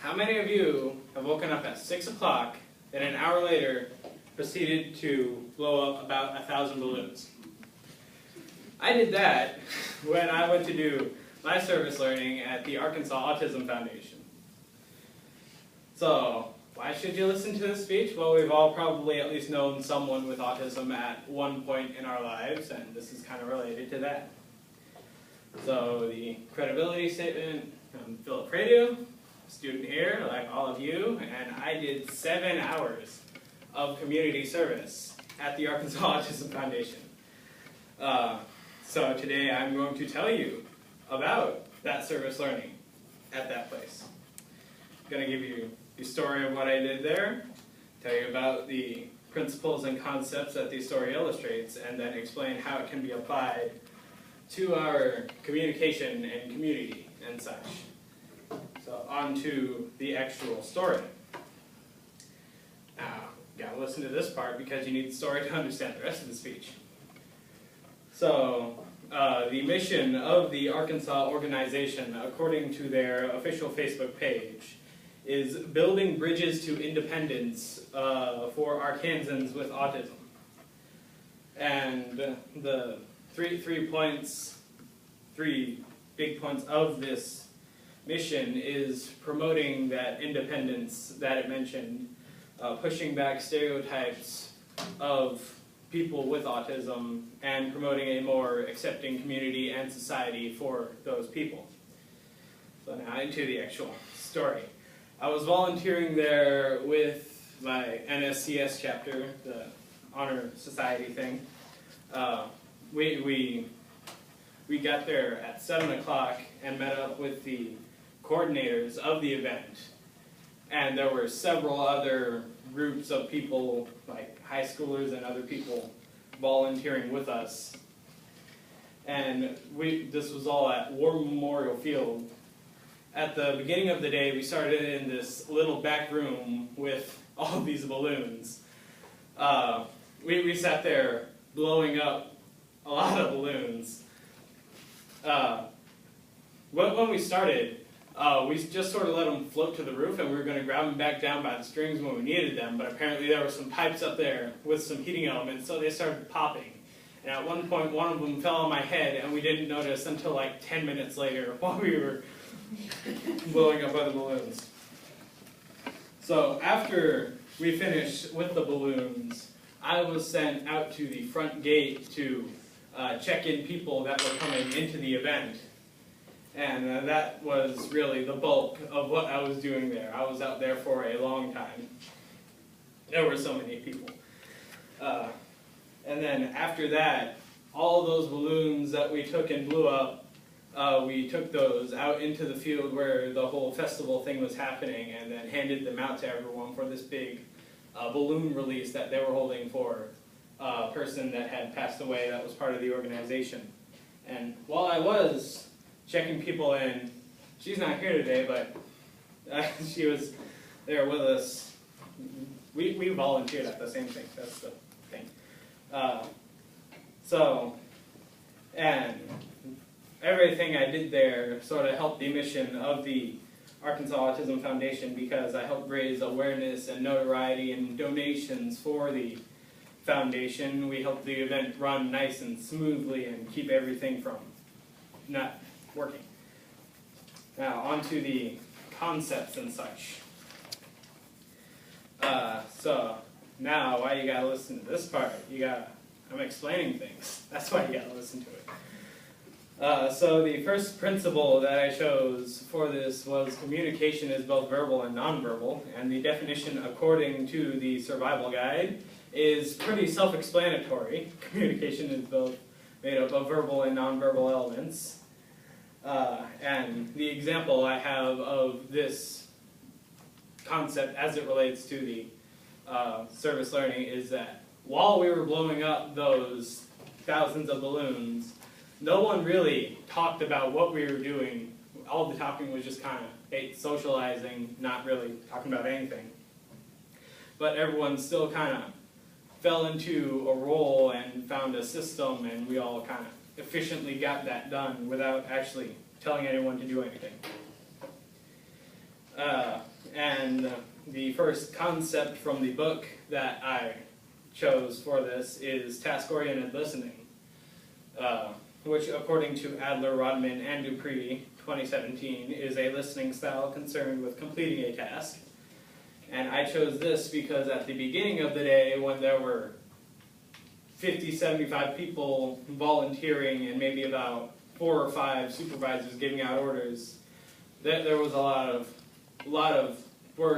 How many of you have woken up at 6 o'clock and an hour later proceeded to blow up about 1,000 balloons? I did that when I went to do my service learning at the Arkansas Autism Foundation. So, why should you listen to this speech? Well, we've all probably at least known someone with autism at one point in our lives, and this is kind of related to that. So, the credibility statement, I'm Phillip, student here, like all of you, and I did 7 hours of community service at the Arkansas Autism Foundation. So today I'm going to tell you about that service learning at that place. I'm going to give you the story of what I did there, tell you about the principles and concepts that the story illustrates, and then explain how it can be applied to our communication and community and such. So on to the actual story. Now, you gotta listen to this part because you need the story to understand the rest of the speech. So, the mission of the Arkansas organization, according to their official Facebook page, is building bridges to independence for Arkansans with autism. And the three big points of this mission is promoting that independence that it mentioned, pushing back stereotypes of people with autism, and promoting a more accepting community and society for those people. So now into the actual story. I was volunteering there with my NSCS chapter, the Honor Society thing. We got there at 7 o'clock and met up with the coordinators of the event. And there were several other groups of people, like high schoolers and other people, volunteering with us. And this was all at War Memorial Field. At the beginning of the day, we started in this little back room with all of these balloons. We sat there blowing up a lot of balloons. When we started, we just sort of let them float to the roof, and we were going to grab them back down by the strings when we needed them, but apparently there were some pipes up there with some heating elements, so they started popping. And at one point, one of them fell on my head, and we didn't notice until like 10 minutes later while we were blowing up other balloons. So after we finished with the balloons, I was sent out to the front gate to check in people that were coming into the event. And that was really the bulk of what I was doing there. I was out there for a long time. There were so many people. And then after that, all those balloons that we took and blew up, we took those out into the field where the whole festival thing was happening, and then handed them out to everyone for this big balloon release that they were holding for a person that had passed away that was part of the organization. And while I was checking people in, she's not here today, but she was there with us. We volunteered at the same thing, that's the thing. And everything I did there sort of helped the mission of the Arkansas Autism Foundation, because I helped raise awareness and notoriety and donations for the foundation. We helped the event run nice and smoothly and keep everything from not working. Now, on to the concepts and such. So, now, why you gotta listen to this part? I'm explaining things. That's why you gotta listen to it. So the first principle that I chose for this was communication is both verbal and nonverbal, and the definition according to the survival guide is pretty self-explanatory. Communication is both made up of verbal and nonverbal elements. And the example I have of this concept as it relates to the service learning is that while we were blowing up those thousands of balloons, no one really talked about what we were doing. All the talking was just kind of socializing, not really talking about anything. But everyone still kind of fell into a role and found a system, and we all kind of efficiently got that done without actually telling anyone to do anything. And the first concept from the book that I chose for this is task-oriented listening, which according to Adler, Rodman, and Dupree, 2017, is a listening style concerned with completing a task. And I chose this because at the beginning of the day, when there were 50, 75 people volunteering and maybe about 4 or 5 supervisors giving out orders, there was a lot of words